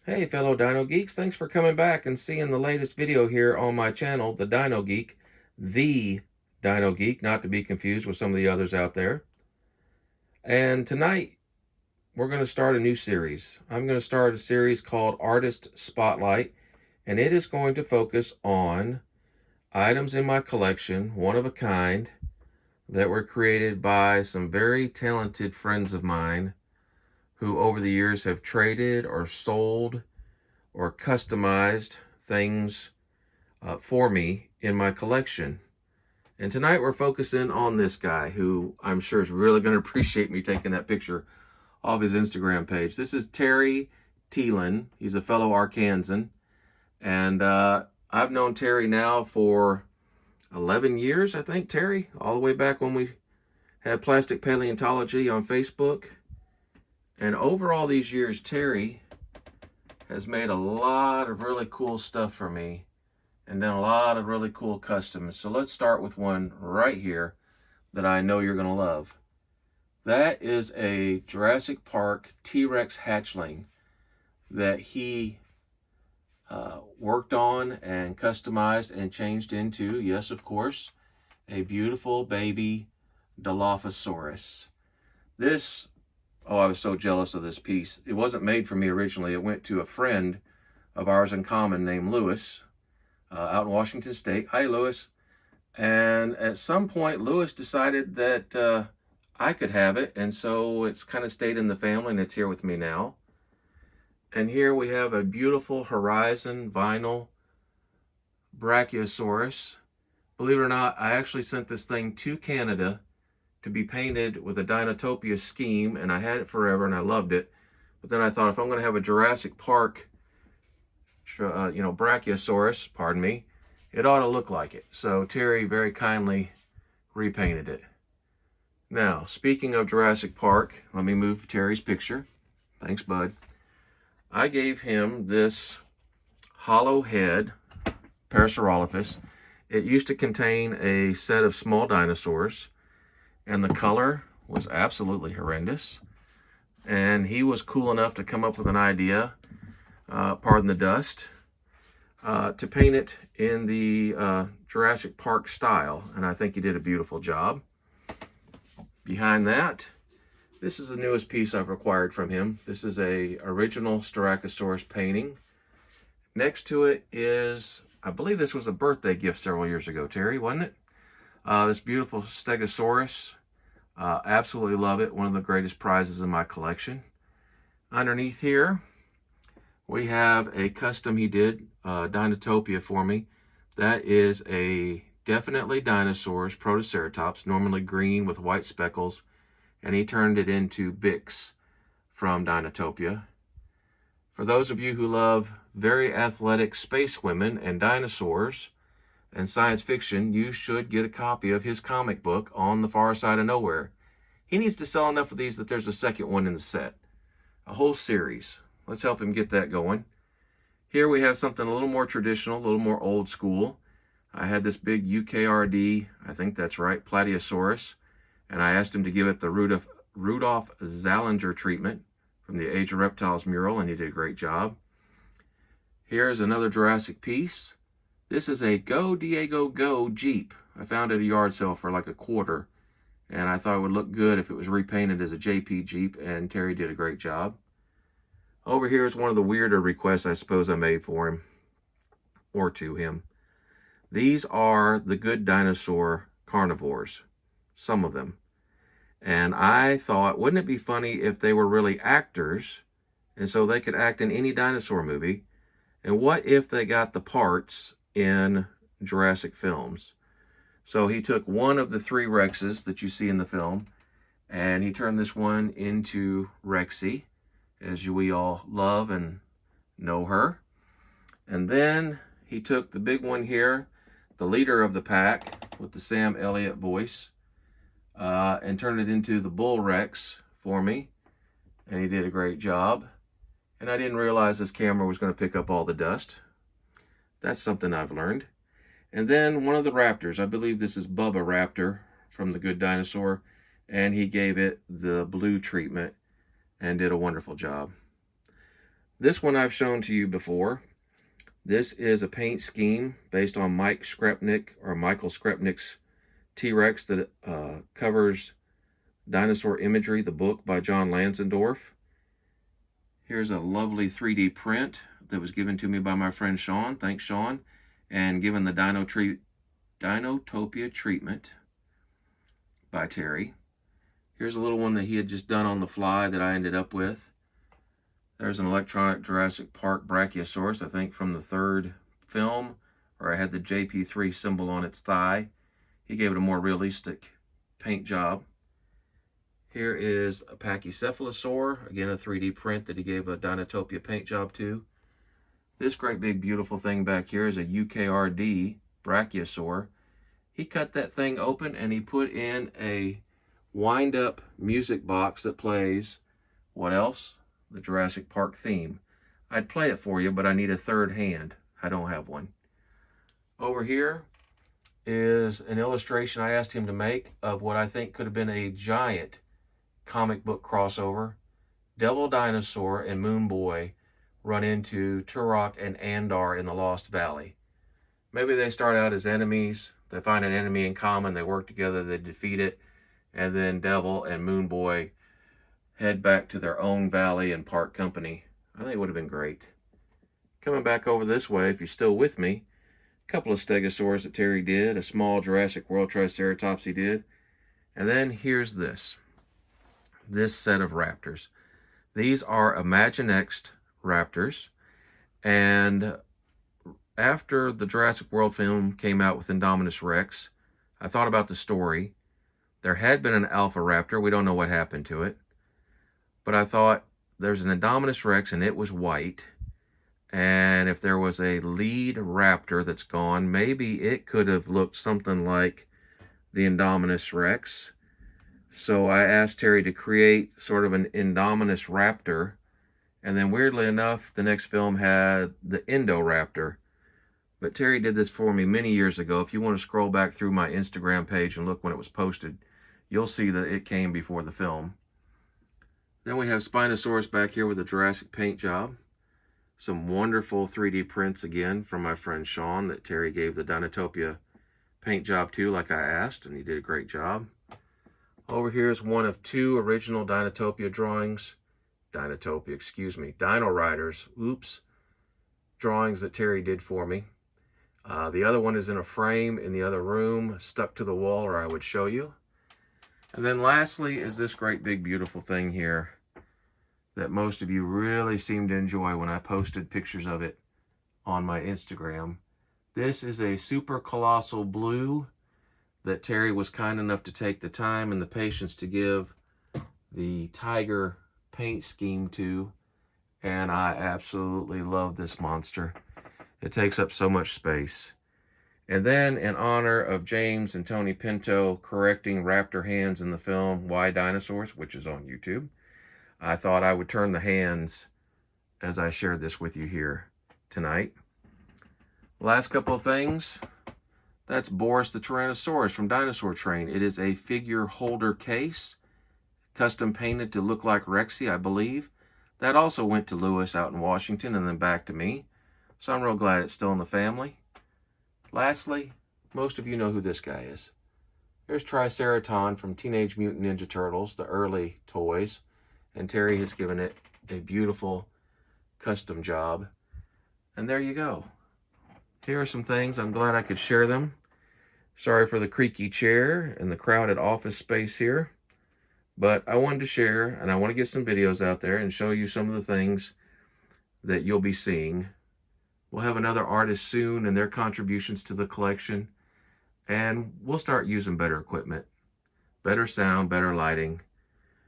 Hey fellow Dino Geeks, thanks for coming back and seeing the latest video here on my channel, the Dinogeek, the Dinogeek, not to be confused with some of the others out there. And tonight we're going to start a new series. I'm going to start a series called Artist Spotlight, and it is going to focus on items in my collection, one of a kind, that were created by some very talented friends of mine who over the years have traded or sold or customized things for me in my collection. And tonight we're focusing on this guy who I'm sure is really going to appreciate me taking that picture off his Instagram page. This is Terry Thielen. He's a fellow Arkansan. And I've known Terry now for 11 years, I think, Terry, all the way back when we had Plastic Paleontology on Facebook. And over all these years, Terry has made a lot of really cool stuff for me and done a lot of really cool customs. So let's start with one right here that I know you're going to love. That is a Jurassic Park T-Rex hatchling that he worked on and customized and changed into, yes, of course, a beautiful baby Dilophosaurus. This, oh, I was so jealous of this piece. It wasn't made for me originally. It went to a friend of ours in common named Lewis out in Washington State. Hi, Lewis. And at some point, Lewis decided that I could have it. And so it's kind of stayed in the family, and it's here with me now. And here we have a beautiful Horizon vinyl Brachiosaurus. Believe it or not, I actually sent this thing to Canada to be painted with a Dinotopia scheme, and I had it forever and I loved it. But then I thought, if I'm going to have a Jurassic Park Brachiosaurus, pardon me, it ought to look like it. So Terry very kindly repainted it. Now, speaking of Jurassic Park, let me move Terry's picture. Thanks, bud. I gave him this hollow head Parasaurolophus. It used to contain a set of small dinosaurs, and the color was absolutely horrendous. And he was cool enough to come up with an idea, pardon the dust, to paint it in the Jurassic Park style. And I think he did a beautiful job. Behind that, this is the newest piece I've acquired from him. This is a original Styracosaurus painting. Next to it is, I believe this was a birthday gift several years ago, Terry, wasn't it? This beautiful Stegosaurus. Absolutely love it. One of the greatest prizes in my collection. Underneath here, we have a custom he did, Dinotopia for me. That is a definitely dinosaurs, Protoceratops, normally green with white speckles. And he turned it into Bix from Dinotopia. For those of you who love very athletic space women and dinosaurs and science fiction, you should get a copy of his comic book, On the Far Side of Nowhere. He needs to sell enough of these that there's a second one in the set. A whole series. Let's help him get that going. Here we have something a little more traditional, a little more old school. I had this big UKRD, I think that's right, Platyosaurus, and I asked him to give it the Rudolph Zallinger treatment from the Age of Reptiles mural, and he did a great job. Here's another Jurassic piece. This is a Go Diego Go Jeep. I found it at a yard sale for like $1, and I thought it would look good if it was repainted as a JP Jeep, and Terry did a great job. Over here is one of the weirder requests I suppose I made for him, or to him. These are the Good Dinosaur carnivores, some of them. And I thought, wouldn't it be funny if they were really actors, and so they could act in any dinosaur movie? And what if they got the parts in Jurassic films? So he took one of the 3 Rexes that you see in the film, and he turned this one into Rexy, as we all love and know her. And then he took the big one here, the leader of the pack with the Sam Elliott voice, and turned it into the Bull Rex for me. And he did a great job. And I didn't realize this camera was going to pick up all the dust. That's something I've learned. And then one of the raptors, I believe this is Bubba Raptor from The Good Dinosaur, and he gave it the blue treatment and did a wonderful job. This one I've shown to you before. This is a paint scheme based on Michael Skrepnik's T-Rex that covers Dinosaur Imagery, the book by John Lansendorf. Here's a lovely 3D print that was given to me by my friend Sean. Thanks, Sean. And given the Dinotopia treatment by Terry. Here's a little one that he had just done on the fly that I ended up with. There's an electronic Jurassic Park Brachiosaurus, I think from the 3rd film, where I had the JP3 symbol on its thigh. He gave it a more realistic paint job. Here is a Pachycephalosaur, again a 3D print that he gave a Dinotopia paint job to. This great big beautiful thing back here is a UKRD Brachiosaur. He cut that thing open and he put in a wind-up music box that plays, what else? The Jurassic Park theme. I'd play it for you, but I need a third hand. I don't have one. Over here is an illustration I asked him to make of what I think could have been a giant comic book crossover. Devil Dinosaur and Moon Boy run into Turok and Andar in the Lost Valley. Maybe they start out as enemies. They find an enemy in common. They work together. They defeat it. And then Devil and Moon Boy head back to their own valley and part company. I think it would have been great. Coming back over this way, if you're still with me, a couple of Stegosaurs that Terry did, a small Jurassic World Triceratops he did, and then here's this set of raptors. These are Imaginext raptors, and after the Jurassic World film came out with Indominus Rex, I thought about the story. There had been an Alpha Raptor. We don't know what happened to it. But I thought, there's an Indominus Rex and it was white. And if there was a lead raptor that's gone, maybe it could have looked something like the Indominus Rex. So I asked Terry to create sort of an Indominus Raptor. And then weirdly enough, the next film had the Indoraptor. But Terry did this for me many years ago. If you want to scroll back through my Instagram page and look when it was posted, you'll see that it came before the film. Then we have Spinosaurus back here with a Jurassic paint job. Some wonderful 3D prints again from my friend Sean that Terry gave the Dinotopia paint job to like I asked, and he did a great job. Over here is one of 2 original Dinotopia drawings. Dino Riders, drawings that Terry did for me. The other one is in a frame in the other room, stuck to the wall, or I would show you. And then lastly is this great big beautiful thing here that most of you really seem to enjoy when I posted pictures of it on my Instagram. This is a super colossal blue that Terry was kind enough to take the time and the patience to give the tiger paint scheme to, and I absolutely love this monster. It takes up so much space. And then, in honor of James and Tony Pinto correcting raptor hands in the film Why Dinosaurs, which is on YouTube, I thought I would turn the hands as I shared this with you here tonight. Last couple of things. That's Boris the Tyrannosaurus from Dinosaur Train. It is a figure holder case, custom painted to look like Rexy, I believe. That also went to Lewis out in Washington and then back to me. So I'm real glad it's still in the family. Lastly, most of you know who this guy is. There's Triceraton from Teenage Mutant Ninja Turtles, the early toys. And Terry has given it a beautiful custom job. And there you go. Here are some things. I'm glad I could share them. Sorry for the creaky chair and the crowded office space here. But I wanted to share, and I want to get some videos out there and show you some of the things that you'll be seeing. We'll have another artist soon and their contributions to the collection. And we'll start using better equipment, better sound, better lighting.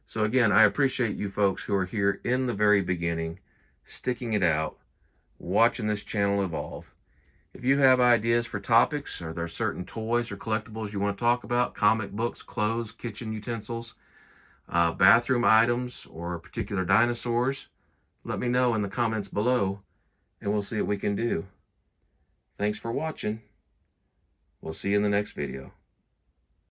So again, I appreciate you folks who are here in the very beginning, sticking it out, watching this channel evolve. If you have ideas for topics, or there's certain toys or collectibles you want to talk about, comic books, clothes, kitchen utensils, bathroom items, or particular dinosaurs, let me know in the comments below, and we'll see what we can do. Thanks for watching. We'll see you in the next video.